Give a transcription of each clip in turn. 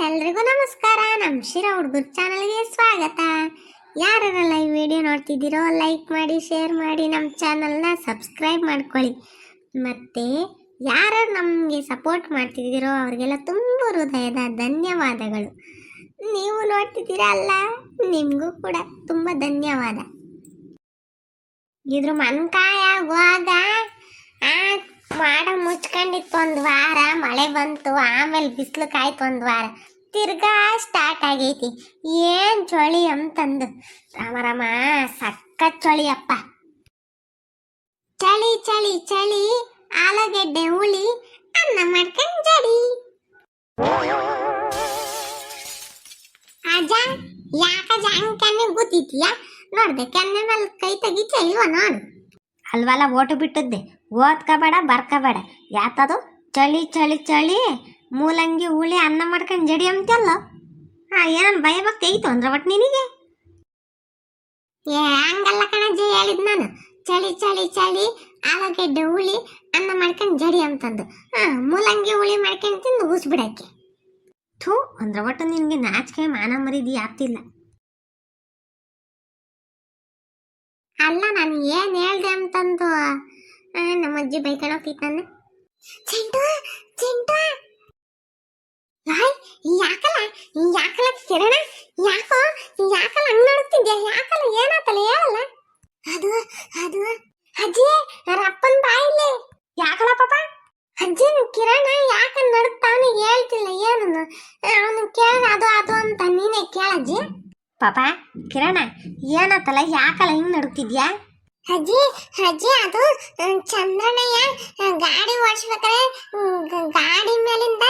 ಎಲ್ರಿಗೂ ನಮಸ್ಕಾರ. ನಮ್ಮ ಶಿರಾ ಹುಡುಗರ ಚಾನಲ್ಗೆ ಸ್ವಾಗತ. ಯಾರೆಲ್ಲ ಈ ವಿಡಿಯೋ ನೋಡ್ತಿದ್ದೀರೋ ಲೈಕ್ ಮಾಡಿ, ಶೇರ್ ಮಾಡಿ, ನಮ್ಮ ಚಾನಲ್ನ ಸಬ್ಸ್ಕ್ರೈಬ್ ಮಾಡ್ಕೊಳ್ಳಿ. ಮತ್ತು ಯಾರು ನಮಗೆ ಸಪೋರ್ಟ್ ಮಾಡ್ತಿದ್ದೀರೋ ಅವ್ರಿಗೆಲ್ಲ ತುಂಬ ಹೃದಯದ ಧನ್ಯವಾದಗಳು. ನೀವು ನೋಡ್ತಿದ್ದೀರಾ ಅಲ್ಲ, ನಿಮಗೂ ಕೂಡ ತುಂಬ ಧನ್ಯವಾದ. ಇದ್ರ ಮನ್ಕಾಯ ಆಗುವಾಗ ಮಾಡ ಮುಚ್ಕೊಂಡಿತ್ತು ಒಂದು ವಾರ, ಮಳೆ ಬಂತು, ಆಮೇಲೆ ಬಿಸಿಲು ಕಾಯ್ತು ಒಂದು ವಾರ, ತಿರ್ಗಾ ಸ್ಟಾರ್ಟ್ ಆಗೈತಿ. ಏನು ಚಳಿ ಅಂತಂದು ರಾಮರಾಮ ಸಖತ್ ಚಳಿ ಅಪ್ಪ. ಚಳಿ ಚಳಿ ಚಳಿ ಆಲೂಗೆಡ್ಡೆ ಹುಳಿ ಅನ್ನ ಮಾಡ್ಕೊಂಡು ಜಡಿ. ಅಜ್ಜ ಯಾಕಜ್ಜ ಹಂಗೆ ಕೆನ್ನೆ ಗೊತ್ತಿದ್ಯಾ? ನೋಡ್ದೆ ಕೆನ್ನೆ ಮೇಲೆ ಕೈ ತೆಗಿತ ಇಲ್ವ ನೋಡು. ಅಲ್ವಲ್ಲ ಓಟು ಬಿಟ್ಟದ್ದೆ, ಓದ್ಕೋಬೇಡ ಬರ್ಕೋಬೇಡ. ಯಾತದು ಚಳಿ ಚಳಿ ಚಳಿ ಮೂಲಂಗಿ ಹುಳಿ ಅನ್ನ ಮಾಡ್ಕೊಂಡು ಜಡಿ ಅಂತಲ್ಲ. ಏನನ್ ಭಯ ಭಕ್ತಿ ಐತು ಅಂದ್ರೆ ಒಟ್ಟು ನಿನಗೆ? ಹಂಗಲ್ಲ ಕಣಜ್ಜಿ ಹೇಳಿದ್ ನಾನು. ಚಳಿ ಚಳಿ ಚಳಿ ಆಲೂಗೆಡ್ಡೆ ಹುಳಿ ಅನ್ನ ಮಾಡ್ಕೊಂಡು ಜಡಿ ಅಂತಂದು ಮೂಲಂಗಿ ಹುಳಿ ಮಾಡ್ಕೊಂಡು ತಿಂದು ಊಸ್ಬಿಡಕ್ಕೆ. ಥೂ ಅಂದ್ರೆ ಒಟ್ಟು ನಿನಗೆ ನಾಚಿಕೆ ಮಾನ ಮರಿದಿ ಆಗ್ತಿಲ್ಲ. ಅಲ್ಲ ನಾನು ಏನು ಹೇಳ್ದೆ ಅಂತಂದು ನಮ್ಮ ಅಜ್ಜಿ ಬೈಕಣೋಗ್ತಿತ್ತು ನನ್ನ. ಚಿಂಟು ಚಿಂಟು ಯಾಕಲ್ಲ ಕಿರಣ, ಯಾಕಲ್ಲ ಹಂಗ್ ನೋಡ್ತಿದ್ಯಾ? ಯಾಕಲ್ಲ ಏನಾತಲ್ಲ ಹೇಳಲ್ಲ. ಅದು ಅದು ಅಜ್ಜಿ ರಪ್ಪನ್ ಬಾಯಿಲೆ. ಯಾಕಲ್ಲ ಪಾಪ? ಅಜ್ಜಿ ಕಿರಣ ಯಾಕ ನಡುತ್ತಾವನು ಹೇಳ್ತಿಲ್ಲ ಏನು. ಅವನು ಕೇಳ ಅದು ಅದು ಅಂತ ನೀನೇ ಕೇಳಜ್ಜಿ. ಪಾಪ ಕಿರಣ ಏನತ್ತಲ್ಲ ಯಾಕಲ್ಲ ಹಿಂಗ್ ನಡುತ್ತಿದ್ಯಾ? ಅಜ್ಜಿ ಅಜ್ಜಿ ಅದು ಚಂದ್ರನಯ್ಯ ಗಾಡಿ ಓಡಿಸ್ಬೇಕಾದ್ರೆ ಗಾಡಿ ಮೇಲಿಂದ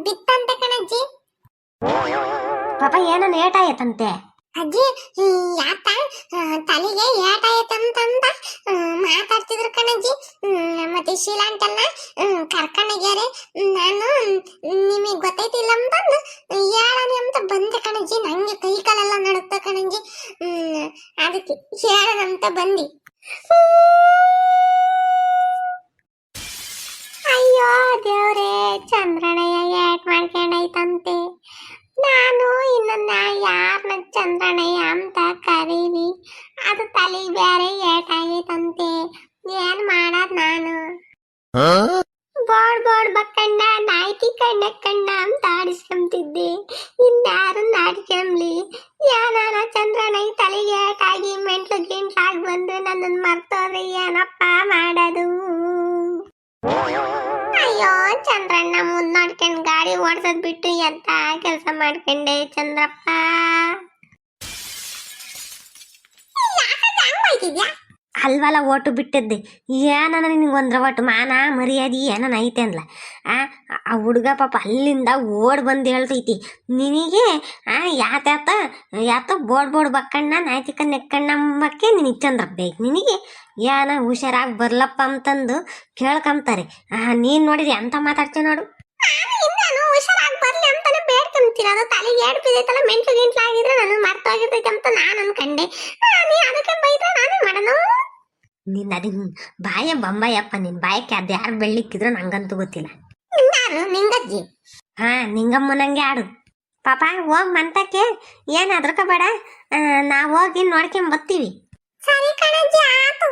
ಬಿತ್ತಂತೆ ಕಣಜ್ಜಿ. ಪಾಪ ಏನೋ ಏಟಾಯತಂತೆ ಅಜ್ಜಿ. ಯಾತ ತಲೆಗೆ ಏಟಾಯತಂತಂದ ಮಾತಾಡ್ತಿದ್ರು ಕಣಜ್ಜಿ. ಮತ್ತೆ ಶೀಲಾಂಟೆಲ್ಲ ಕರ್ಕೊಂಡೋಗ್ಯಾರೆ. ನಾನು ನಿಮಗೆ ಗೊತ್ತೈತಿಲ್ಲ ಅಂತಂದು ಹೇಳೋಣ ಅಂತ ಬಂದೆ ಕಣಜ್ಜಿ. ನಂಗೆ ಕೈ ಕಾಲೆಲ್ಲ ನಡುತ್ತ ಕಣಜ್ಜಿ, ಅದಕ್ಕೆ ಹೇಳೋಣ ಅಂತ ಬಂದಿ. ಅಯ್ಯೋ ದೇವ್ರೇ, ಚಂದ್ರನಯ್ಯ ಏಟ್ ಮಾಡ್ಕೊಂಡೈತಂತೆ. ನಾನು ಇನ್ನೊಂದ ಯಾರನ್ನ ಚಂದ್ರನಯ್ಯ ಅಂತ ಕರೀಲಿ, ಅದು ತಲೆಗೆ ಬೇರೆ ಏಟಾಗೈತಂತೆ. ಏನ್ ಮಾಡದ್ ನಾನು? ಬೋಡ್ ಬಕ್ಕಣ್ಣ ನಾಯ್ತಿ ಕಣ್ಣ ಅಂತ ಆಡಿಸ್ಕೊಂತಿದ್ದೆ. ಇನ್ಯಾರನ್ನ ಆಡಿಸ್ಕೊಂಬ್ಲಿ? ಏನಾರ ಚಂದ್ರನಯ್ಯ ತಲೆಗೆ ಏಟಾಗಿ ಮೆಂಟ್ಲು ಗಿಂಟ್ಲಾಗಿ ಬಂದು ನನ್ನನ್ನು ಮರ್ತೋದ್ರೆ ಏನಪ್ಪ ಮಾಡೋದು? ಅಯ್ಯೋ ಚಂದ್ರಣ್ಣ ಮುಂದ್ ನೋಡ್ಕೊಂಡು ಗಾಡಿ ಓಡ್ಸೋದ್ ಬಿಟ್ಟು ಎಂತ ಕೆಲಸ ಮಾಡ್ಕೊಂಡೆ ಚಂದ್ರಪ್ಪ. ಅಲ್ವಲ್ಲ ಓಟು ಬಿಟ್ಟದ್ದೆ. ಏನ ನಿನಗೊಂದ್ರ ಒಟ್ಟು ಮಾನ ಮರ್ಯಾದಿ ಏನನ ಐತೆ ಅನ್ಲ. ಆ ಹುಡುಗ ಪಾಪ ಅಲ್ಲಿಂದ ಓಡ್ ಬಂದು ಹೇಳ್ತೈತಿ ನಿನಗೆ ಯಾತ ಬೋಡ್ ಬಕ್ಕಣ್ಣ ನಾಯ್ತಿಕ ನೆಕ್ಕಣ್ಣಮ್ಮಕ್ಕೆ ನಿನಗೆ ಚಂದ್ರಪ್ಪ ಬೇಕು. ನಿನಗೆ ಏನ ಹುಷಾರಾಗಿ ಬರ್ಲಪ್ಪ ಅಂತಂದು ಕೇಳ್ಕೊಂತಾರೆ. ನೀನ್ ನೋಡಿರಿ ಅಂತ ಮಾತಾಡ್ತೇವೆ ನೋಡು. ಹುಷಾರಾಗಿ ಬರ್ಲಿ ಅಂತಾನೆ ಬೇಡ್ಕೊಂತೀನಿ. ಅದು ತಲೆಗೆ ಏಡ್ ಬಿದ್ದೈತಲ್ಲ, ಮೆಂಟ್ಲು ಗಿಂಟ್ಲು ಆಗಿದ್ರೆ ನಾನು ಮರ್ತೋಗಿರ್ತೈತೆ ಅಂತ ನಾನು ಅನ್ಕಂಡೆ. ನೀ ಅದಕ್ಕೆ ಬೈದ್ರೆ ನಾನೇ ಮಾಡೋಣ. ನಿನ್ನ ಬಾಯ ಬೊಂಬಾಯಪ್ಪ, ನಿನ್ ಬಾಯಕ್ಕೆ ಅದು ಯಾರು ಬೆಳ್ಳಿಕ್ಕಿದ್ರು ನಂಗಂತೂ ಗೊತ್ತಿಲ್ಲ. ನಿಂಗಜ್ಜಿ ನಿಂಗಮ್ಮನಂಗೆ ಆಡು ಪಾಪ. ಹೋಗ್ ಮಂತಕ್ಕೆ ಏನ್ ಅದ್ರಕಬೇಡ, ನಾವ್ ಹೋಗಿ ನೋಡ್ಕೊಂಡ್ ಬರ್ತೀವಿ. ಸರಿ ಕಣಜ್ಜಿ ಆತು.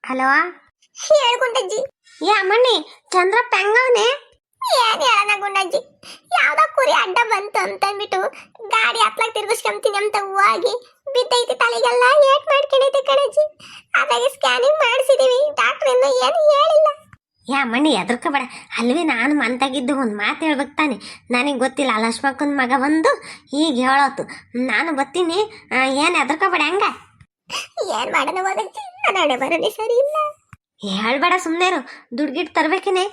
ಹಲೋ ಹೇಳ್ಕೊಂಡಜ್ಜಿ. ಅಮ್ಮಣ್ಣಿ ಚಂದ್ರಪ್ಪ ಹೆಂಗವನೆ? ಏನ್ ಹೇಳಣ ಗುಂಡಜ್ಜಿ, ಯಾವ್ದೋ ಕುರಿ ಅಡ್ಡ ಬಂತು ಅಂತಂದ್ಬಿಟ್ಟು ಗಾಡಿ ಹತ್ಲಾಗ ತಿರ್ಗಿಸ್ಕೊಂತೀನಿ ಅಂತ ಹೋಗಿ ಬಿದ್ದೈತಿ, ತಲೆಗೆಲ್ಲ ಏಟ್ ಮಾಡ್ಕೊಂಡೈತೆ ಕಣಜ್ಜಿ. ಹಾಗಾಗಿ ಸ್ಕ್ಯಾನಿಂಗ್ ಮಾಡಿಸಿದೀವಿ, ಡಾಕ್ಟರ್ ಇನ್ನೂ ಏನು ಹೇಳಿಲ್ಲ. ಮಣ್ಣಿ ಎದ್ರಕಬೇಡ. ಅಲ್ವೇ ನಾನು ಮಂತಾಗಿದ್ದು ಒಂದು ಮಾತು ಹೇಳ್ಬೇಕು ತಾನೆ. ನನಗೆ ಗೊತ್ತಿಲ್ಲ, ಲಕ್ಷ್ಮಕ್ಕನ ಮಗ ಬಂದು ಈಗ ಹೇಳೋತು, ನಾನು ಬರ್ತೀನಿ. ಏನು ಎದ್ರಕಬೇಡ. ಹಂಗ ಏನ್ ಮಾಡೋಣ ಹೋಗಜ್ಜಿ, ನಾಳೆ ಬರೋಣ ಸರಿ ಇಲ್ಲ. ಹೇಳ್ಬೇಡ, ಸುಮ್ಮನೆ ದುಡ್ಗಿಟ್ಟು ತರ್ಬೇಕೇನೆ.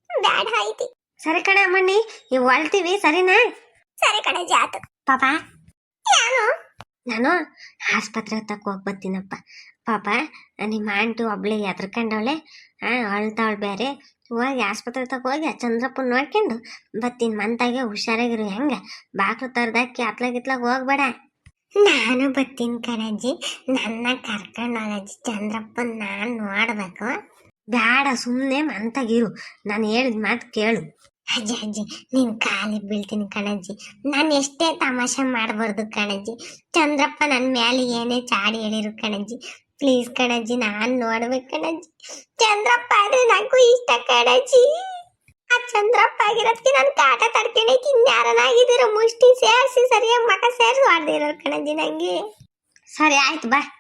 ಬ್ಯಾಡ ಐತಿ. ಸರಿ ಕಣೆ ಅಮ್ಮಣ್ಣಿ, ಈಗ ಹೊಳ್ತೀವಿ ಸರಿನಾ? ಸರಿ ಕಣಜ್ಜಿ ಆತು. ಪಾಪ ನಾನು ಆಸ್ಪತ್ರೆ ತಕ್ಕ ಹೋಗಿ ಬರ್ತೀನಪ್ಪ. ಪಾಪ ನಿಮ್ಮ ಆಂಟಿ ಒಬ್ಳೆ ಎದ್ರಕೊಂಡವಳೆ, ಅಳ್ತಾವಳು ಬೇರೆ. ಹೋಗಿ ಆಸ್ಪತ್ರೆ ತಕ್ಕ ಹೋಗಿ ಚಂದ್ರಪ್ಪನ ನೋಡ್ಕೊಂಡು ಬರ್ತೀನಿ. ಮಂತಾಗೆ ಹುಷಾರಾಗಿರು. ಹೆಂಗ ಬಾಕ್ಲು ತರ್ದಾಕಿ ಅತ್ಲಾಗಿತ್ಲಾಗ ಹೋಗ್ಬೇಡ. ನಾನು ಬರ್ತೀನಿ ಕಣಜ್ಜಿ, ನನ್ನ ಕರ್ಕೊಂಡು ಹೋಗಜ್ಜಿ. ಚಂದ್ರಪ್ಪನ ನಾನು ನೋಡ್ಬೇಕು. ಬ್ಯಾಡ ಸುಮ್ಮನೆ ಮಂತಾಗಿರು. ನಾನು ಹೇಳಿದ ಮಾತು ಕೇಳು. ಅಜ್ಜಿ ಅಜ್ಜಿ ನೀನ್ ಕಾಲಿಗೆ ಬೀಳ್ತೀನಿ ಕಣಜ್ಜಿ. ನಾನು ಎಷ್ಟೇ ತಮಾಷೆ ಮಾಡಬಾರ್ದು ಕಣಜ್ಜಿ. ಚಂದ್ರಪ್ಪ ನನ್ನ ಮೇಲೆ ಏನೇ ಚಾಡಿ ಹೇಳಿರು ಕಣಜ್ಜಿ. ಪ್ಲೀಸ್ ಕಣಜ್ಜಿ, ನಾನ್ ನೋಡ್ಬೇಕು ಕಣಜ್ಜಿ. ಚಂದ್ರಪ್ಪ ಅಂದ್ರೆ ನಂಗೂ ಇಷ್ಟ ಕಣಜ್ಜಿ. ಆ ಚಂದ್ರಪ್ಪ ಆಗಿರೋದಕ್ಕೆ ನಾನು ಕಾಟ ತಡ್ಕೊಳಕ್ಕೆ ಇನ್ಯಾರನಾಗಿದ್ದೀರ ಮುಷ್ಟಿ ಸೇರಿಸಿ ಸರಿಯಾಗಿ ಮಕ ಸೇರಿಸಿ ಹೊಡೆದಿರೋ ಕಣಜ್ಜಿ ನಂಗೆ. ಸರಿ ಆಯ್ತು ಬಾ.